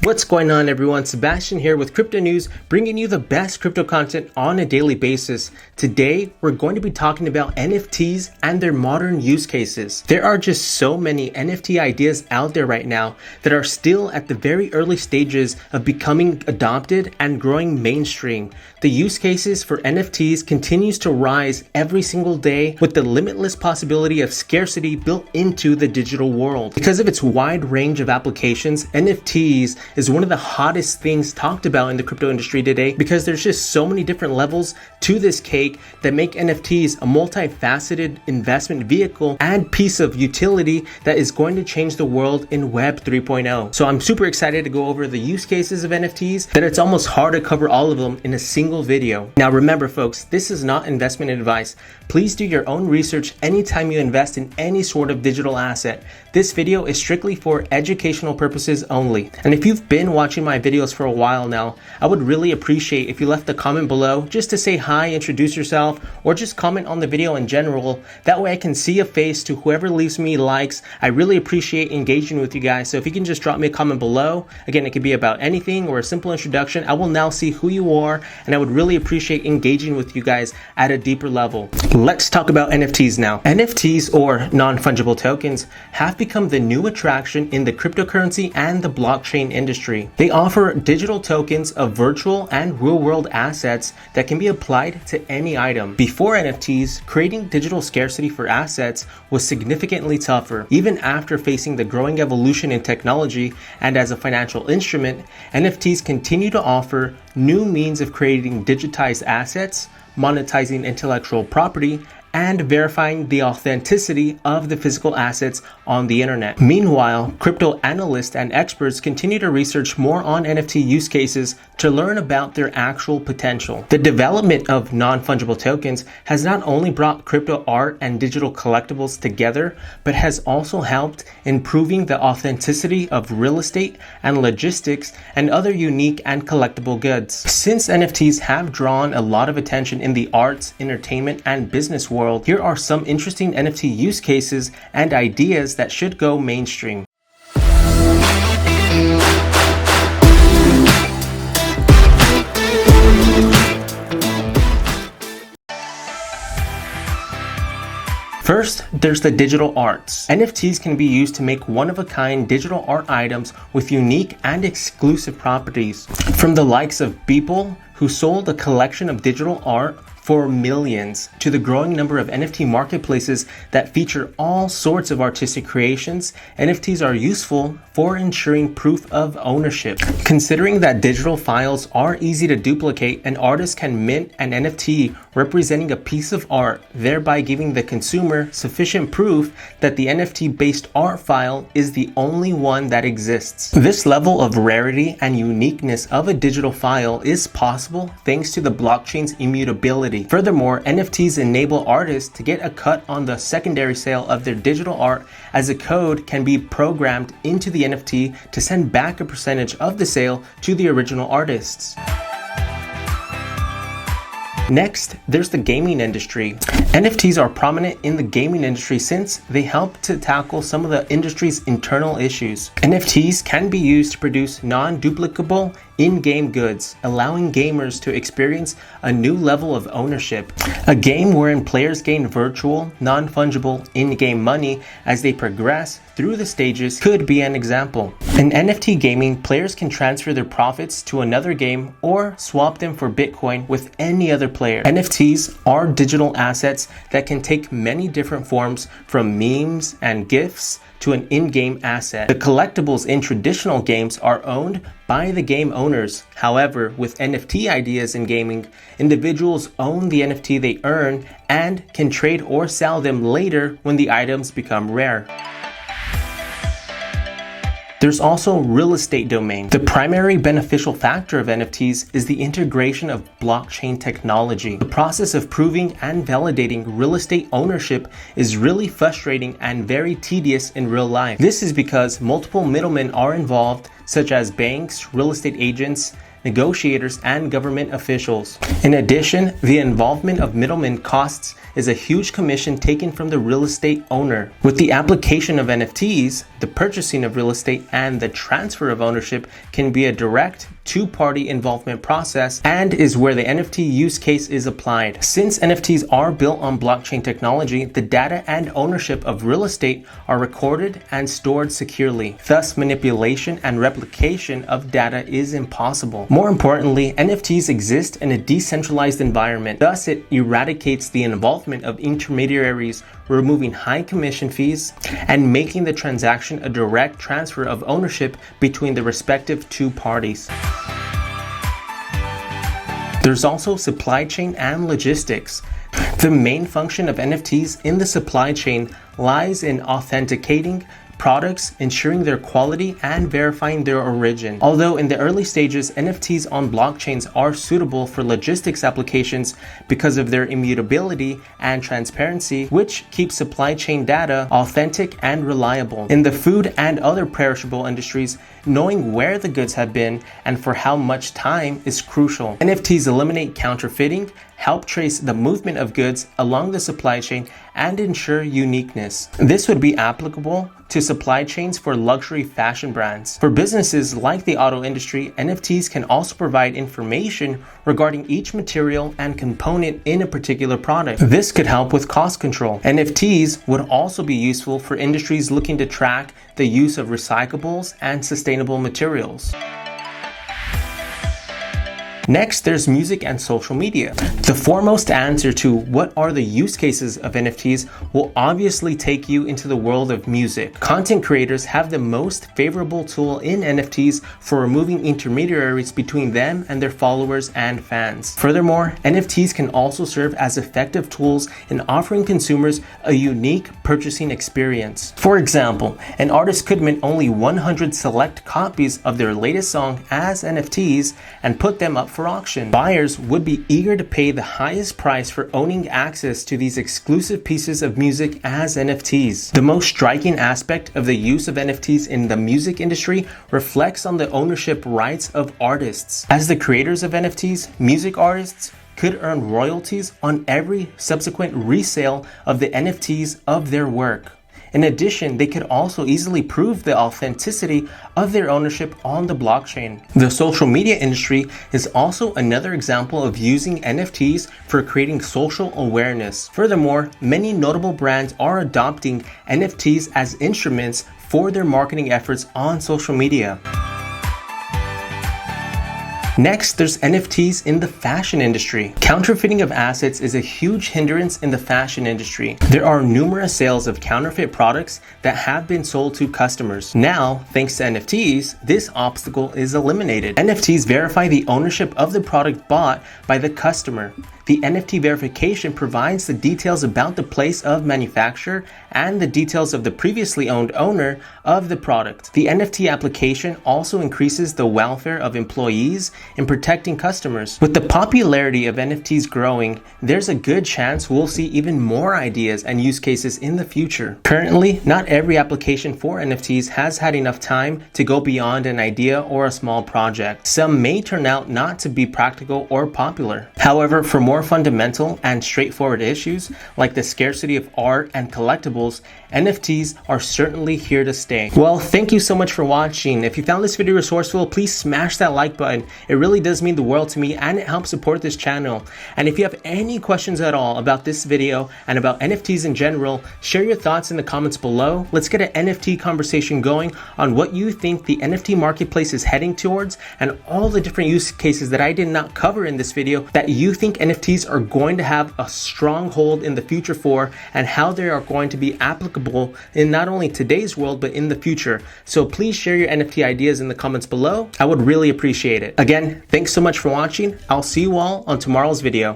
What's going on, everyone? Sebastian here with Crypto News, bringing you the best crypto content on a daily basis. Today, we're going to be talking about NFTs and their modern use cases. There are just so many NFT ideas out there right now that are still at the very early stages of becoming adopted and growing mainstream. The use cases for NFTs continues to rise every single day with the limitless possibility of scarcity built into the digital world. Because of its wide range of applications, NFTs is one of the hottest things talked about in the crypto industry today because there's just so many different levels to this cake that make NFTs a multifaceted investment vehicle and piece of utility that is going to change the world in Web 3.0. So I'm super excited to go over the use cases of NFTs that it's almost hard to cover all of them in a single video. Now remember folks, this is not investment advice. Please do your own research anytime you invest in any sort of digital asset. This video is strictly for educational purposes only. And if you've been watching my videos for a while now, I would really appreciate if you left a comment below just to say hi, introduce yourself, or just comment on the video in general. That way I can see a face to whoever leaves me likes. I really appreciate engaging with you guys. So if you can just drop me a comment below, again, it could be about anything or a simple introduction. I will now see who you are, and I would really appreciate engaging with you guys at a deeper level. Let's talk about NFTs now. NFTs, or non-fungible tokens, have become the new attraction in the cryptocurrency and the blockchain industry. They offer digital tokens of virtual and real-world assets that can be applied to any item. Before NFTs, creating digital scarcity for assets was significantly tougher. Even after facing the growing evolution in technology and as a financial instrument, NFTs continue to offer new means of creating digitized assets, monetizing intellectual property, and verifying the authenticity of the physical assets on the internet. Meanwhile, crypto analysts and experts continue to research more on NFT use cases to learn about their actual potential. The development of non-fungible tokens has not only brought crypto art and digital collectibles together, but has also helped improving the authenticity of real estate and logistics and other unique and collectible goods. Since NFTs have drawn a lot of attention in the arts, entertainment, and business world, here are some interesting NFT use cases and ideas that should go mainstream. First, there's the digital arts. NFTs can be used to make one-of-a-kind digital art items with unique and exclusive properties. From the likes of people who sold a collection of digital art for millions, to the growing number of NFT marketplaces that feature all sorts of artistic creations, NFTs are useful for ensuring proof of ownership. Considering that digital files are easy to duplicate, an artist can mint an NFT representing a piece of art, thereby giving the consumer sufficient proof that the NFT-based art file is the only one that exists. This level of rarity and uniqueness of a digital file is possible thanks to the blockchain's immutability. Furthermore, NFTs enable artists to get a cut on the secondary sale of their digital art, as a code can be programmed into the NFT to send back a percentage of the sale to the original artists. Next, there's the gaming industry. NFTs are prominent in the gaming industry since they help to tackle some of the industry's internal issues. NFTs can be used to produce non-duplicable in-game goods, allowing gamers to experience a new level of ownership. A game wherein players gain virtual, non-fungible in-game money as they progress through the stages could be an example. In NFT gaming, players can transfer their profits to another game or swap them for Bitcoin with any other player. NFTs are digital assets that can take many different forms, from memes and GIFs to an in-game asset. The collectibles in traditional games are owned by the game owners. However, with NFT ideas in gaming, individuals own the NFT they earn and can trade or sell them later when the items become rare. There's also real estate domain. The primary beneficial factor of NFTs is the integration of blockchain technology. The process of proving and validating real estate ownership is really frustrating and very tedious in real life. This is because multiple middlemen are involved such as banks, real estate agents, negotiators, and government officials. In addition, the involvement of middlemen costs is a huge commission taken from the real estate owner. With the application of NFTs, the purchasing of real estate and the transfer of ownership can be a direct two-party involvement process and is where the NFT use case is applied. Since NFTs are built on blockchain technology, the data and ownership of real estate are recorded and stored securely. Thus, manipulation and replication of data is impossible. More importantly, NFTs exist in a decentralized environment. Thus, it eradicates the involvement of intermediaries, removing high commission fees and making the transaction a direct transfer of ownership between the respective two parties. There's also supply chain and logistics. The main function of NFTs in the supply chain lies in authenticating products, ensuring their quality, and verifying their origin. Although in the early stages, NFTs on blockchains are suitable for logistics applications because of their immutability and transparency, which keeps supply chain data authentic and reliable. In the food and other perishable industries, knowing where the goods have been and for how much time is crucial. NFTs eliminate counterfeiting, help trace the movement of goods along the supply chain, and ensure uniqueness. This would be applicable to supply chains for luxury fashion brands. For businesses like the auto industry, NFTs can also provide information regarding each material and component in a particular product. This could help with cost control. NFTs would also be useful for industries looking to track the use of recyclables and sustainable materials. Next, there's music and social media. The foremost answer to what are the use cases of NFTs will obviously take you into the world of music. Content creators have the most favorable tool in NFTs for removing intermediaries between them and their followers and fans. Furthermore, NFTs can also serve as effective tools in offering consumers a unique purchasing experience. For example, an artist could mint only 100 select copies of their latest song as NFTs and put them up for auction. Buyers would be eager to pay the highest price for owning access to these exclusive pieces of music as NFTs. The most striking aspect of the use of NFTs in the music industry reflects on the ownership rights of artists. As the creators of NFTs, music artists could earn royalties on every subsequent resale of the NFTs of their work. In addition, they could also easily prove the authenticity of their ownership on the blockchain. The social media industry is also another example of using NFTs for creating social awareness. Furthermore, many notable brands are adopting NFTs as instruments for their marketing efforts on social media. Next, there's NFTs in the fashion industry. Counterfeiting of assets is a huge hindrance in the fashion industry. There are numerous sales of counterfeit products that have been sold to customers. Now, thanks to NFTs, this obstacle is eliminated. NFTs verify the ownership of the product bought by the customer. The NFT verification provides the details about the place of manufacture and the details of the previously owned owner of the product. The NFT application also increases the welfare of employees in protecting customers. With the popularity of NFTs growing, there's a good chance we'll see even more ideas and use cases in the future. Currently, not every application for NFTs has had enough time to go beyond an idea or a small project. Some may turn out not to be practical or popular. However, for more fundamental and straightforward issues like the scarcity of art and collectibles, NFTs are certainly here to stay. Well, thank you so much for watching. If you found this video resourceful, please smash that like button. It really does mean the world to me and it helps support this channel. And if you have any questions at all about this video and about NFTs in general, share your thoughts in the comments below. Let's get an NFT conversation going on what you think the NFT marketplace is heading towards and all the different use cases that I did not cover in this video that you think NFTs are going to have a strong hold in the future for, and how they are going to be applicable in not only today's world but in the future. So please share your NFT ideas in the comments below. I would really appreciate it. Again, thanks so much for watching. I'll see you all on tomorrow's video.